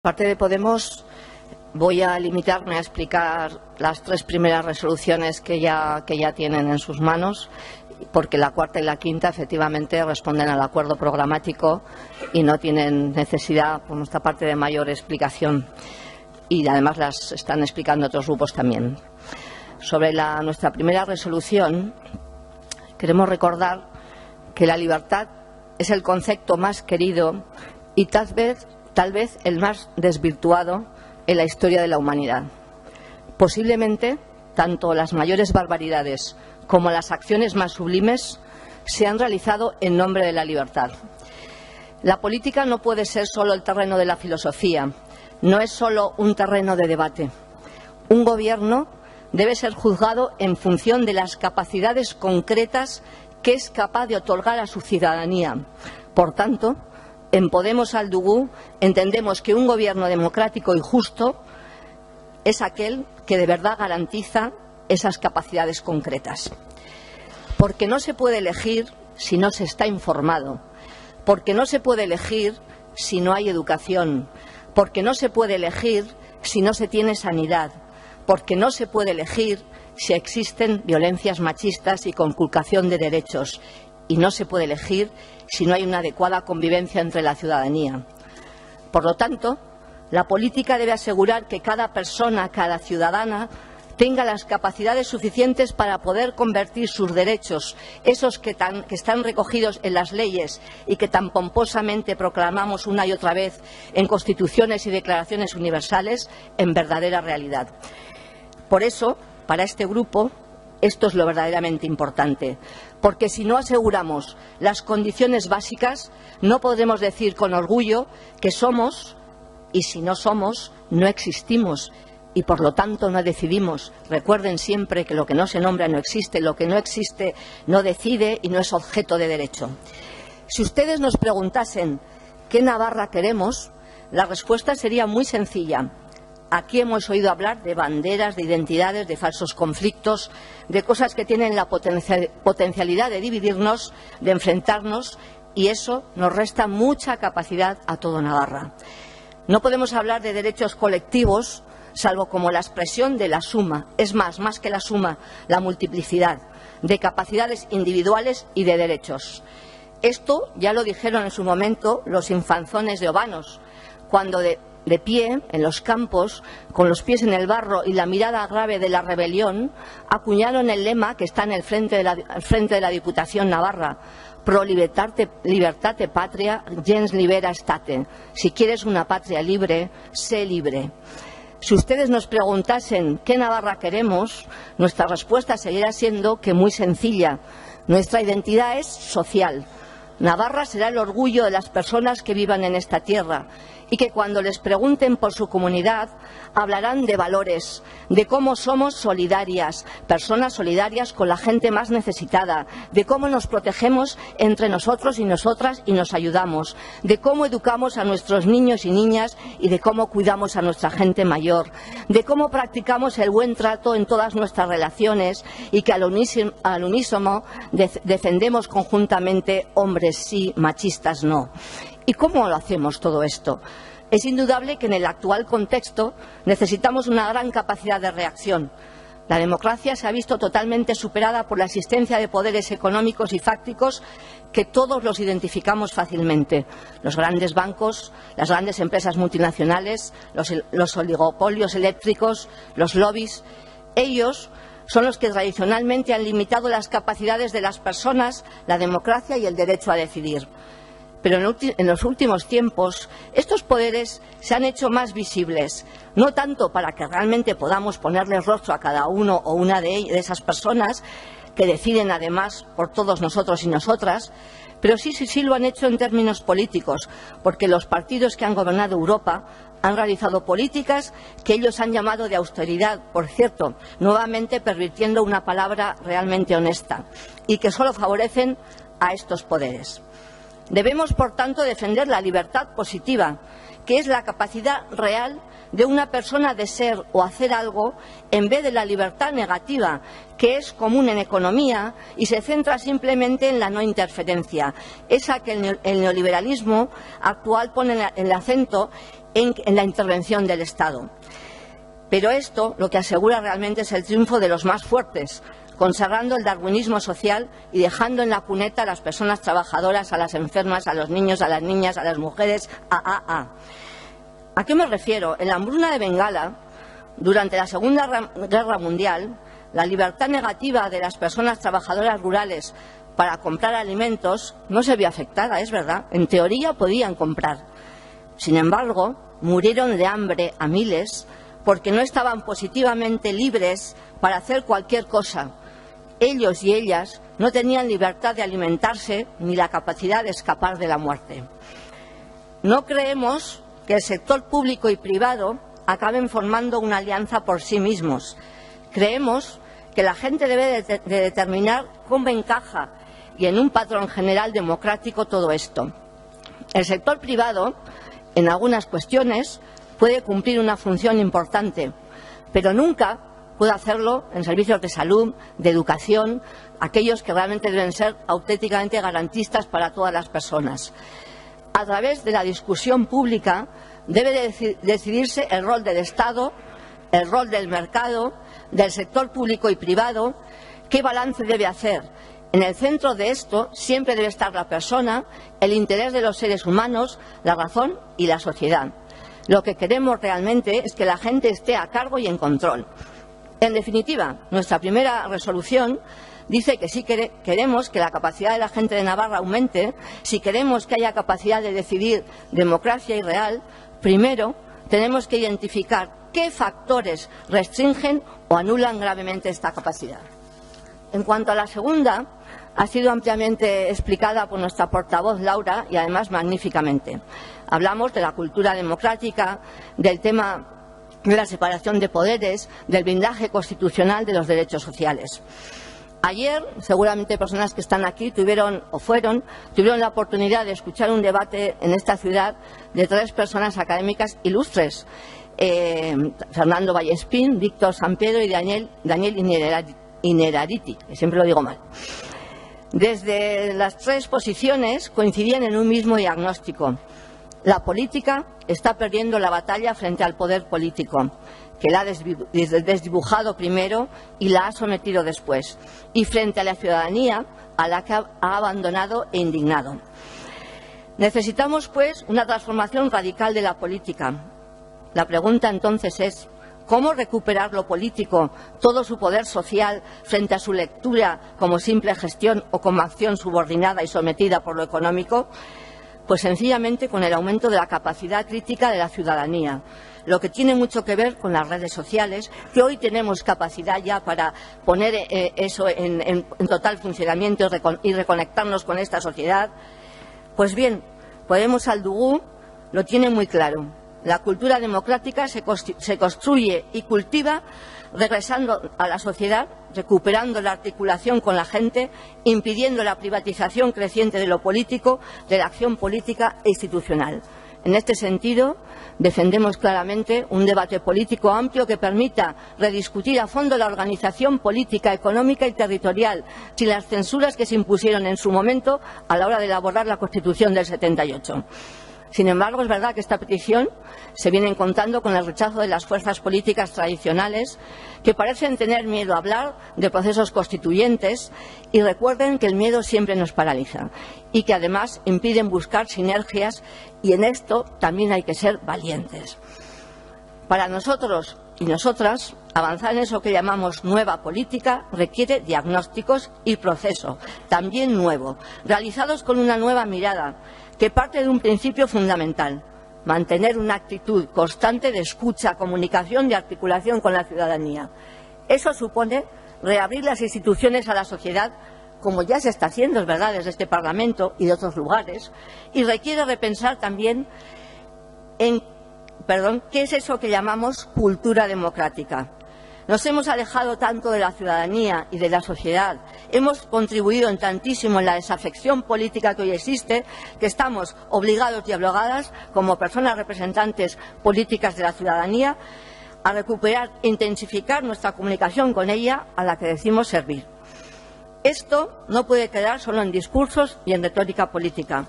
Parte de Podemos, voy a limitarme a explicar las tres primeras resoluciones que ya tienen en sus manos, porque la cuarta y la quinta efectivamente responden al acuerdo programático y no tienen necesidad por nuestra parte de mayor explicación, y además las están explicando otros grupos también. Sobre nuestra primera resolución, queremos recordar que la libertad es el concepto más querido y tal vez el más desvirtuado en la historia de la humanidad. Posiblemente, tanto las mayores barbaridades como las acciones más sublimes se han realizado en nombre de la libertad. La política no puede ser solo el terreno de la filosofía, no es solo un terreno de debate. Un gobierno debe ser juzgado en función de las capacidades concretas que es capaz de otorgar a su ciudadanía. Por tanto, en Podemos Aldugu entendemos que un gobierno democrático y justo es aquel que de verdad garantiza esas capacidades concretas. Porque no se puede elegir si no se está informado, porque no se puede elegir si no hay educación, porque no se puede elegir si no se tiene sanidad, porque no se puede elegir si existen violencias machistas y conculcación de derechos, y no se puede elegir si no hay una adecuada convivencia entre la ciudadanía. Por lo tanto, la política debe asegurar que cada persona, cada ciudadana, tenga las capacidades suficientes para poder convertir sus derechos, esos que están recogidos en las leyes y que tan pomposamente proclamamos una y otra vez en constituciones y declaraciones universales, en verdadera realidad. Por eso, para este grupo, esto es lo verdaderamente importante, porque si no aseguramos las condiciones básicas, no podremos decir con orgullo que somos, y si no somos, no existimos, y por lo tanto no decidimos. Recuerden siempre que lo que no se nombra no existe, lo que no existe no decide y no es objeto de derecho. Si ustedes nos preguntasen qué Navarra queremos, la respuesta sería muy sencilla. Aquí hemos oído hablar de banderas, de identidades, de falsos conflictos, de cosas que tienen la potencialidad de dividirnos, de enfrentarnos, y eso nos resta mucha capacidad a todo Navarra. No podemos hablar de derechos colectivos, salvo como la expresión de la suma, es más que la suma, la multiplicidad de capacidades individuales y de derechos. Esto ya lo dijeron en su momento los infanzones de Obanos, cuando de pie en los campos, con los pies en el barro y la mirada grave de la rebelión, acuñaron el lema que está en el frente de la Diputación Navarra: pro libertate patria, gens libera state. Si quieres una patria libre, sé libre. Si ustedes nos preguntasen qué Navarra queremos, nuestra respuesta seguirá siendo que muy sencilla. Nuestra identidad es social. Navarra será el orgullo de las personas que vivan en esta tierra y que cuando les pregunten por su comunidad hablarán de valores, de cómo somos solidarias, personas solidarias con la gente más necesitada, de cómo nos protegemos entre nosotros y nosotras y nos ayudamos, de cómo educamos a nuestros niños y niñas y de cómo cuidamos a nuestra gente mayor, de cómo practicamos el buen trato en todas nuestras relaciones y que al unísono defendemos conjuntamente hombres sí, machistas no. ¿Y cómo lo hacemos todo esto? Es indudable que en el actual contexto necesitamos una gran capacidad de reacción. La democracia se ha visto totalmente superada por la existencia de poderes económicos y fácticos que todos los identificamos fácilmente. Los grandes bancos, las grandes empresas multinacionales, los oligopolios eléctricos, los lobbies, ellos son los que tradicionalmente han limitado las capacidades de las personas, la democracia y el derecho a decidir. Pero en los últimos tiempos estos poderes se han hecho más visibles, no tanto para que realmente podamos ponerles rostro a cada uno o una de esas personas que deciden además por todos nosotros y nosotras, pero sí lo han hecho en términos políticos, porque los partidos que han gobernado Europa han realizado políticas que ellos han llamado de austeridad, por cierto, nuevamente pervirtiendo una palabra realmente honesta, y que solo favorecen a estos poderes. Debemos, por tanto, defender la libertad positiva, que es la capacidad real de una persona de ser o hacer algo, en vez de la libertad negativa, que es común en economía y se centra simplemente en la no interferencia, esa que el neoliberalismo actual pone el acento en la intervención del Estado. Pero esto lo que asegura realmente es el triunfo de los más fuertes, consagrando el darwinismo social y dejando en la cuneta a las personas trabajadoras, a las enfermas, a los niños, a las niñas, a las mujeres, ¿A qué me refiero? En la hambruna de Bengala, durante la Segunda Guerra Mundial, la libertad negativa de las personas trabajadoras rurales para comprar alimentos no se vio afectada, es verdad. En teoría podían comprar. Sin embargo, murieron de hambre a miles porque no estaban positivamente libres para hacer cualquier cosa. Ellos y ellas no tenían libertad de alimentarse ni la capacidad de escapar de la muerte. No creemos que el sector público y privado acaben formando una alianza por sí mismos. Creemos que la gente debe de determinar cómo encaja y en un patrón general democrático todo esto. El sector privado, en algunas cuestiones, puede cumplir una función importante, pero nunca puede hacerlo en servicios de salud, de educación, aquellos que realmente deben ser auténticamente garantistas para todas las personas. A través de la discusión pública debe de decidirse el rol del Estado, el rol del mercado, del sector público y privado, qué balance debe hacer. En el centro de esto siempre debe estar la persona, el interés de los seres humanos, la razón y la sociedad. Lo que queremos realmente es que la gente esté a cargo y en control. En definitiva, nuestra primera resolución dice que si queremos que la capacidad de la gente de Navarra aumente, si queremos que haya capacidad de decidir democracia y real, primero tenemos que identificar qué factores restringen o anulan gravemente esta capacidad. En cuanto a la segunda, ha sido ampliamente explicada por nuestra portavoz Laura y además magníficamente. Hablamos de la cultura democrática, del tema de la separación de poderes, del blindaje constitucional de los derechos sociales. Ayer, seguramente personas que están aquí tuvieron la oportunidad de escuchar un debate en esta ciudad de tres personas académicas ilustres, Fernando Vallespín, Víctor Sampiedro y Daniel Innerarity, que siempre lo digo mal. Desde las tres posiciones coincidían en un mismo diagnóstico. La política está perdiendo la batalla frente al poder político, que la ha desdibujado primero y la ha sometido después, y frente a la ciudadanía, a la que ha abandonado e indignado. Necesitamos, pues, una transformación radical de la política. La pregunta entonces es, ¿cómo recuperar lo político, todo su poder social, frente a su lectura como simple gestión o como acción subordinada y sometida por lo económico? Pues sencillamente con el aumento de la capacidad crítica de la ciudadanía, lo que tiene mucho que ver con las redes sociales, que hoy tenemos capacidad ya para poner eso en total funcionamiento y reconectarnos con esta sociedad. Pues bien, Podemos Aldugú lo tiene muy claro. La cultura democrática se construye y cultiva regresando a la sociedad, recuperando la articulación con la gente, impidiendo la privatización creciente de lo político, de la acción política e institucional. En este sentido, defendemos claramente un debate político amplio que permita rediscutir a fondo la organización política, económica y territorial, sin las censuras que se impusieron en su momento a la hora de elaborar la Constitución del 78. Sin embargo, es verdad que esta petición se viene encontrando con el rechazo de las fuerzas políticas tradicionales que parecen tener miedo a hablar de procesos constituyentes y recuerden que el miedo siempre nos paraliza y que además impiden buscar sinergias y en esto también hay que ser valientes. Para nosotros y nosotras, avanzar en eso que llamamos nueva política requiere diagnósticos y proceso, también nuevo, realizados con una nueva mirada que parte de un principio fundamental: mantener una actitud constante de escucha, comunicación y articulación con la ciudadanía. Eso supone reabrir las instituciones a la sociedad, como ya se está haciendo, es verdad, desde este Parlamento y de otros lugares, y requiere repensar también qué es eso que llamamos cultura democrática. Nos hemos alejado tanto de la ciudadanía y de la sociedad, hemos contribuido en tantísimo en la desafección política que hoy existe, que estamos obligados y obligadas, como personas representantes políticas de la ciudadanía, a recuperar e intensificar nuestra comunicación con ella, a la que decimos servir. Esto no puede quedar solo en discursos y en retórica política.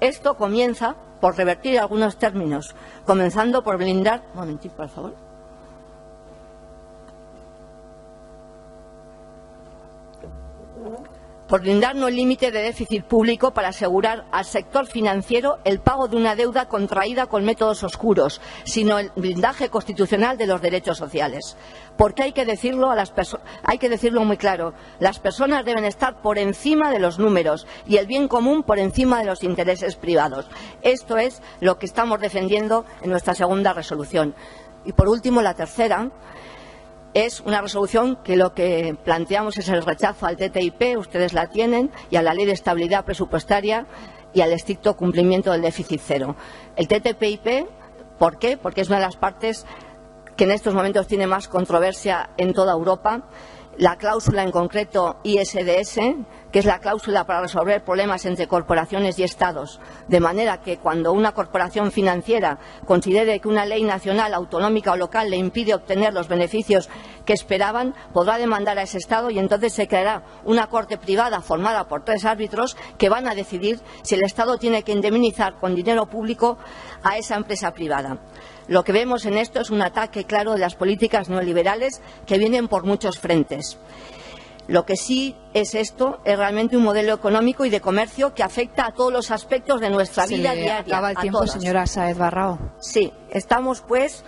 Esto comienza por revertir algunos términos, comenzando por blindar... Un momentito, por favor. Por brindarnos el límite de déficit público para asegurar al sector financiero el pago de una deuda contraída con métodos oscuros, sino el blindaje constitucional de los derechos sociales. Porque hay que decirlo muy claro, las personas deben estar por encima de los números y el bien común por encima de los intereses privados. Esto es lo que estamos defendiendo en nuestra segunda resolución. Y por último, la tercera. Es una resolución que lo que planteamos es el rechazo al TTIP, ustedes la tienen, y a la Ley de Estabilidad Presupuestaria y al estricto cumplimiento del déficit cero. El TTIP, ¿por qué? Porque es una de las partes que en estos momentos tiene más controversia en toda Europa. La cláusula en concreto ISDS, que es la cláusula para resolver problemas entre corporaciones y Estados, de manera que cuando una corporación financiera considere que una ley nacional, autonómica o local le impide obtener los beneficios que esperaban, podrá demandar a ese Estado y entonces se creará una corte privada formada por 3 árbitros que van a decidir si el Estado tiene que indemnizar con dinero público a esa empresa privada. Lo que vemos en esto es un ataque claro de las políticas neoliberales que vienen por muchos frentes. Lo que sí es esto es realmente un modelo económico y de comercio que afecta a todos los aspectos de nuestra vida diaria. Acaba el tiempo, señora Sáez Barrao. Sí, estamos pues,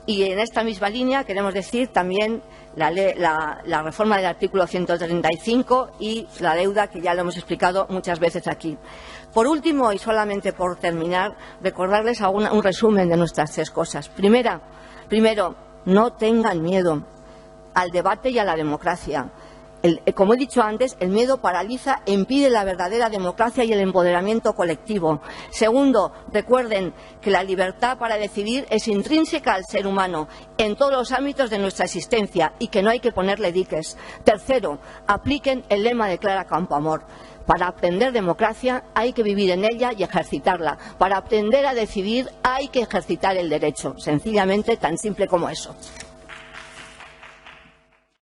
y en esta misma línea queremos decir también la reforma del artículo 135 y la deuda, que ya lo hemos explicado muchas veces aquí. Por último, y solamente por terminar, recordarles un resumen de nuestras 3 cosas. Primero, no tengan miedo al debate y a la democracia. Como he dicho antes, el miedo paraliza e impide la verdadera democracia y el empoderamiento colectivo. Segundo, recuerden que la libertad para decidir es intrínseca al ser humano en todos los ámbitos de nuestra existencia y que no hay que ponerle diques. Tercero, apliquen el lema de Clara Campoamor. Para aprender democracia hay que vivir en ella y ejercitarla. Para aprender a decidir hay que ejercitar el derecho. Sencillamente, tan simple como eso.